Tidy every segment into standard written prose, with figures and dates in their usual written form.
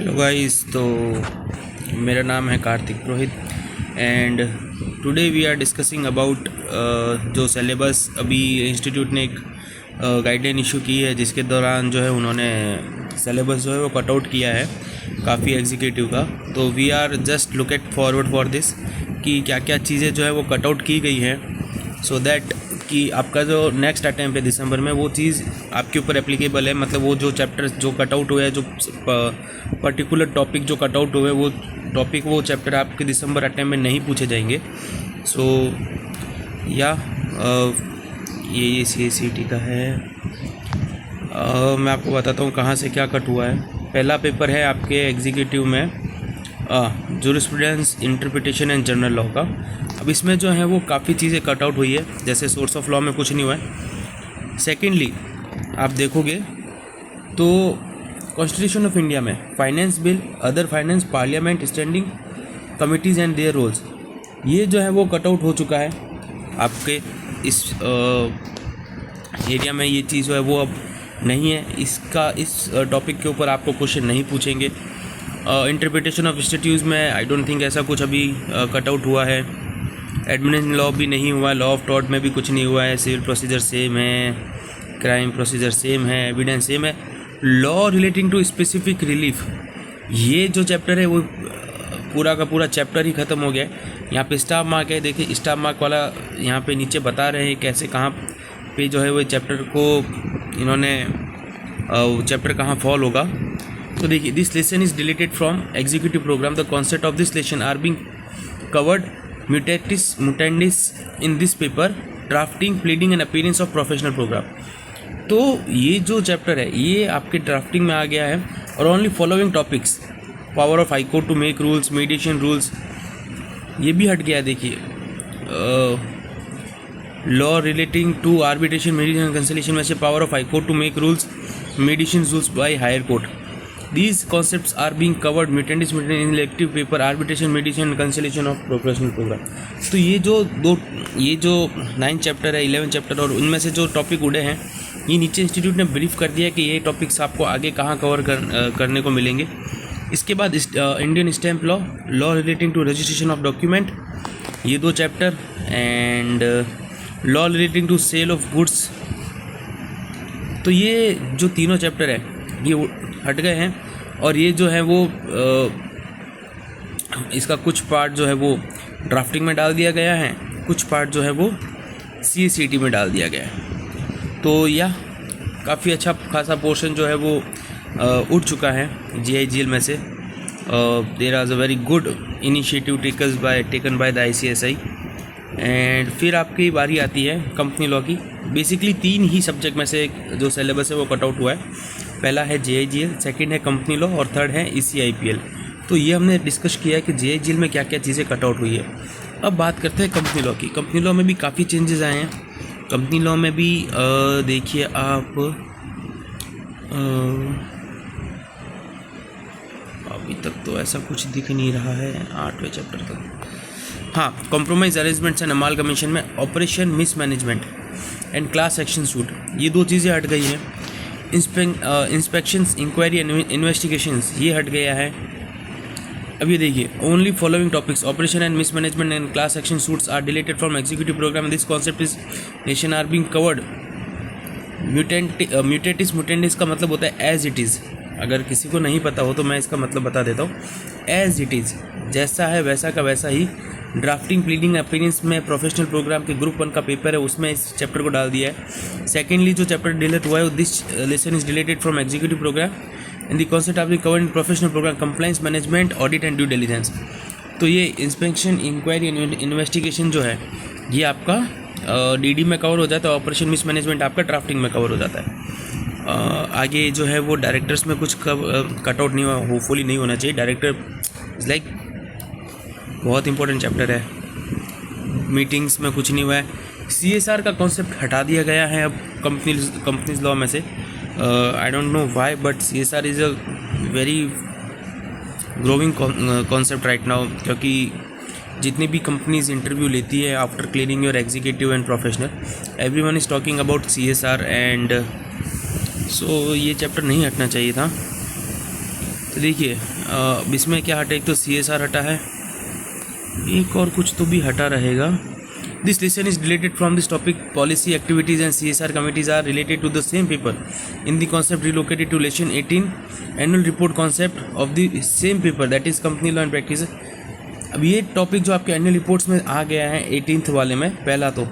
Hello guys, तो मेरा नाम है Kartik Purohit and today we are discussing about जो सिलेबस अभी इंस्टीट्यूट ने एक गाइडलाइन इशू की है, जिसके दौरान जो है उन्होंने सिलेबस जो है वो कट आउट किया है काफ़ी एग्जीक्यूटिव का। तो we are just look at forward for this कि क्या क्या चीज़ें जो है वो कट आउट की गई हैं, सो दैट कि आपका जो नेक्स्ट अटैम्प्ट है दिसंबर में वो चीज़ आपके ऊपर एप्लीकेबल है। मतलब वो जो चैप्टर जो कट आउट हुए हैं, जो पर्टिकुलर टॉपिक जो कट आउट हुए वो टॉपिक वो चैप्टर आपके दिसंबर अटैम्प्ट में नहीं पूछे जाएंगे। सो या ये CACT का है। मैं आपको बताता हूँ कहाँ से क्या कट हुआ है। पहला पेपर है आपके एग्जीक्यूटिव में jurisprudence, interpretation and general law का। अब इसमें जो है वो काफ़ी चीज़ें कट आउट हुई है, जैसे सोर्स ऑफ लॉ में कुछ नहीं हुआ है। सेकेंडली आप देखोगे तो कॉन्स्टिट्यूशन ऑफ इंडिया में finance bill, other finance, parliament, standing committees and their roles, ये जो है वो कट आउट हो चुका है आपके इस एरिया में। ये चीज़ जो है वो अब नहीं है। इस टॉपिक के ऊपर आपको क्वेश्चन नहीं पूछेंगे। इंटरप्रिटेशन ऑफ स्टैट्यूट्स में आई डोंट थिंक ऐसा कुछ अभी कट आउट हुआ है। एडमिनिस्ट्रेशन लॉ भी नहीं हुआ है, लॉ ऑफ टॉर्ट में भी कुछ नहीं हुआ है। सिविल प्रोसीजर सेम है, क्राइम प्रोसीजर सेम है, एविडेंस सेम है। Law relating to specific relief, ये जो चैप्टर है वो पूरा का पूरा चैप्टर ही ख़त्म हो गया है। यहाँ पे स्टाफ मार्क है, देखिए स्टाफ मार्क वाला यहाँ पे नीचे बता रहे हैं कैसे कहाँ पे जो है वो चैप्टर को इन्होंने चैप्टर कहाँ फॉल होगा। तो देखिए, this lesson is deleted from executive program, the concept of this lesson are being covered mutatis mutandis in this paper, drafting, pleading and appearance of professional programme. तो ये जो चैप्टर है ये आपके ड्राफ्टिंग में आ गया है। और only following topics, power of high court to make rules, mediation rules, ये भी हट गया है। देखिए, law relating to arbitration, mediation and conciliation में से power of high court to make rules, mediation rules by higher court, these concepts are being covered mutually in elective paper, arbitration, mediation and conciliation of professional program। तो ये जो 9 chapter है, 11 chapter, और उनमें से जो टॉपिक उड़े हैं ये नीचे इंस्टीट्यूट ने ब्रीफ कर दिया कि ये टॉपिक्स आपको आगे कहाँ कवर करने को मिलेंगे। इसके बाद Indian stamp law, law relating to registration of document, ये 2 chapter, and law relating to sale of goods. तो ये जो तीनों चैप्टर है ये हट गए हैं। और ये जो है वो इसका कुछ पार्ट जो है वो ड्राफ्टिंग में डाल दिया गया है, कुछ पार्ट जो है वो CACT में डाल दिया गया है। तो यह काफ़ी अच्छा खासा पोर्शन जो है वो उठ चुका है GIGL में से। There are a very good initiative taken by the ICSI। And फिर आपकी बारी आती है कंपनी लॉ की। बेसिकली 3 ही सब्जेक्ट में से जो सिलेबस है वो कट आउट हुआ है। पहला है GIGL, सेकंड है कंपनी लॉ, और थर्ड है ECIPL। तो ये हमने डिस्कस किया है कि GIGL में क्या क्या चीज़ें कट आउट हुई है। अब बात करते हैं कंपनी लॉ की। कंपनी लॉ में भी काफ़ी चेंजेस आए हैं। कंपनी लॉ में भी देखिए आप, अभी तक तो ऐसा कुछ दिख नहीं रहा है 8वें चैप्टर तक। हाँ, कॉम्प्रोमाइज अरेंजमेंट्स एंड अमालगमेशन में operation mismanagement and class action suit, ये 2 चीज़ें हट गई हैं। इंस्पेक्शंस, इंक्वायरी एंड इन्वेस्टिगेशंस, ये हट गया है। अब ये देखिए, only following topics, operation and mismanagement and class action suits are deleted from executive program, this concept is nation are being covered. Mutatis mutandis का मतलब होता है एज इट इज़। अगर किसी को नहीं पता हो तो मैं इसका मतलब बता देता हूँ। एज इट इज़, जैसा है वैसा का वैसा ही। ड्राफ्टिंग, प्लीडिंग, अपीयरेंस में प्रोफेशनल प्रोग्राम के ग्रुप 1 का पेपर है, उसमें इस चैप्टर को डाल दिया है। सेकेंडली जो चैप्टर डिलीट हुआ है, this lesson is deleted from executive programme and the concept of the covered in professional programme, compliance management, audit and due diligence. तो ये इंस्पेक्शन, इंक्वायरी एंड इन्वेस्टिगेशन जो है ये आपका DD में कवर हो जाता है। ऑपरेशन मिसमैनेजमेंट आपका ड्राफ्टिंग में कवर हो जाता है। आगे जो है वो डायरेक्टर्स में कुछ कट आउट नहीं हुआ, होपफुली नहीं होना चाहिए। डायरेक्टर इज़ लाइक बहुत इंपॉर्टेंट चैप्टर है। मीटिंग्स में कुछ नहीं हुआ है। CSR का कॉन्सेप्ट हटा दिया गया है अब कंपनीज लॉ में से। I don't know why, but CSR is a very growing concept right now, क्योंकि जितनी भी कंपनीज इंटरव्यू लेती है after clearing your executive and professional, everyone is talking about CSR and so ये चैप्टर नहीं हटना चाहिए था। तो देखिए इसमें क्या हटा, एक तो CSR हटा है, एक और कुछ तो भी हटा रहेगा। This lesson is related from this topic, policy activities and CSR committees are related to the same paper in the concept relocated to lesson 18 annual report concept of the same paper that is company law and practice. अब ये topic जो आपके annual reports में आ गया है 18th वाले में, पहला तो,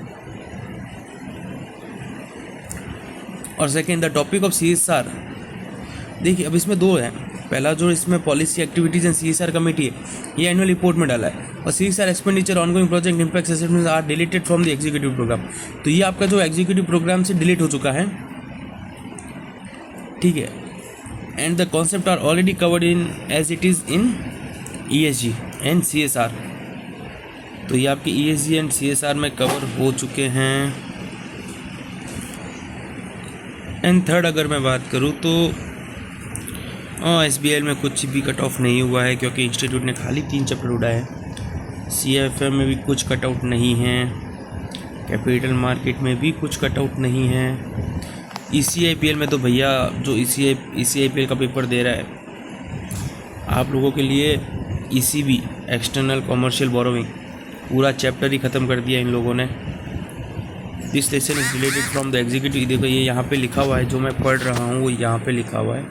और second the topic of CSR। देखिए अब इसमें दो है, पहला जो इसमें policy activities and CSR committee है, ये एनुअल रिपोर्ट में डाला है, और CSR expenditure ongoing project impact assessment are deleted from the executive programme. तो ये आपका जो एग्जीक्यूटिव प्रोग्राम से डिलीट हो चुका है, ठीक है। And the concept are already covered in as it is in ESG and CSR। तो ये आपके ESG एंड CSR में कवर हो चुके हैं। एंड थर्ड अगर मैं बात करूँ तो SBL में कुछ भी कट ऑफ नहीं हुआ है, क्योंकि इंस्टीट्यूट ने खाली 3 चैप्टर उड़ाए हैं। CFM में भी कुछ कट आउट नहीं है, कैपिटल मार्केट में भी कुछ कट आउट नहीं है। ECIPL में तो भैया जो ECIPL का पेपर दे रहा है आप लोगों के लिए, ECB एक्सटर्नल कॉमर्शियल बोरोइंग पूरा चैप्टर ही ख़त्म कर दिया इन लोगों ने। This lesson is related from the executive, देखो ये यहाँ पे लिखा हुआ है, जो मैं पढ़ रहा हूँ वो यहाँ पे लिखा हुआ है,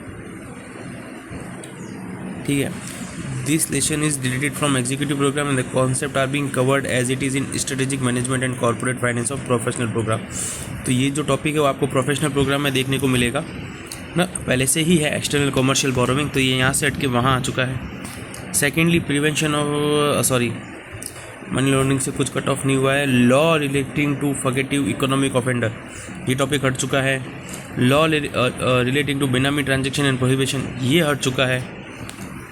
ठीक है। This lesson is related from executive programme and the concept are being covered as it is in strategic management and corporate finance of professional programme. तो ये जो टॉपिक है वो आपको प्रोफेशनल प्रोग्राम में देखने को मिलेगा ना, पहले से ही है एक्सटर्नल कॉमर्शियल बोरोइंग, तो ये यहाँ से हट के वहाँ आ चुका है। Secondly prevention of money laundering से कुछ कट ऑफ नहीं हुआ है। Law relating to fugitive economic offender, ये टॉपिक हट चुका है। Law relating to benami transaction and prohibition, ये हट चुका है।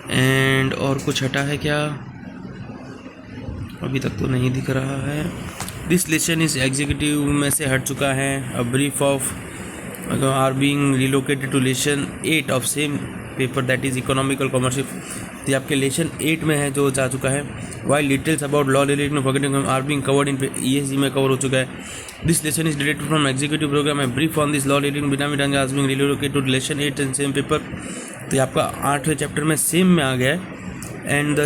एंड और कुछ हटा है क्या, अभी तक तो नहीं दिख रहा है। दिस लेसन इज एग्जीक्यूटिव में से हट चुका है। A brief of are being relocated to lesson 8 of same paper that is economical commercial, ये आपके लेसन 8 में है जो जा चुका है। While details about law related to forgetting are being covered in ESG में कवर हो चुका है। This lesson is related from executive program है। Brief on this law related benami transaction being relocated to lesson 8 and same paper, तो ये आपका 8वें chapter में same में आ गया है। एंड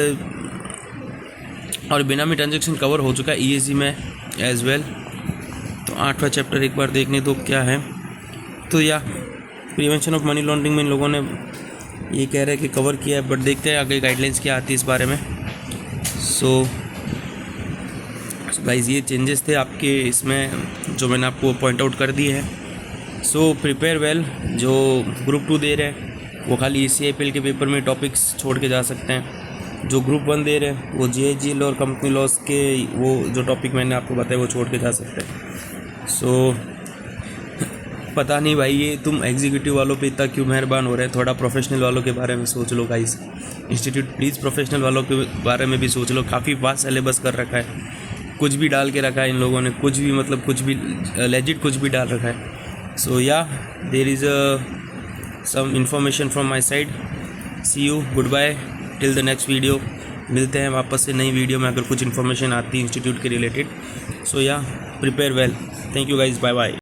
और बेनामी ट्रांजेक्शन कवर हो चुका है ESG में एज वेल। तो 8वां चैप्टर एक बार देखने दो क्या है। तो या प्रिवेंशन ऑफ मनी लॉन्ड्रिंग में इन लोगों ने ये कह रहे हैं कि कवर किया है, बट देखते हैं आगे गाइडलाइंस क्या आती है इस बारे में। सो गाइस ये चेंजेस थे आपके इसमें जो मैंने आपको पॉइंट आउट कर दिए हैं। सो प्रिपेयर वेल, जो ग्रुप 2 दे रहे हैं वो खाली ECIPL के पेपर में टॉपिक्स छोड़ के जा सकते हैं। जो ग्रुप 1 दे रहे हैं वो JHGL और कंपनी लॉस के वो जो टॉपिक मैंने आपको बताया वो छोड़ के जा सकते हैं। सो पता नहीं भाई ये तुम एग्जीक्यूटिव वालों पे इतना क्यों मेहरबान हो रहे हैं, थोड़ा प्रोफेशनल वालों के बारे में सोच लो गाइस। इंस्टीट्यूट प्लीज़ प्रोफेशनल वालों के बारे में भी सोच लो, काफ़ी वास्ट सिलेबस कर रखा है, कुछ भी डाल के रखा है इन लोगों ने, कुछ भी मतलब कुछ भी लेजिट कुछ भी डाल रखा है। So yeah there is some information from my side. See you, goodbye till the next video. मिलते हैं वापस से नई वीडियो में अगर कुछ इन्फॉर्मेशन आती है इंस्टीट्यूट के रिलेटेड। So yeah prepare well, thank you guys, bye bye.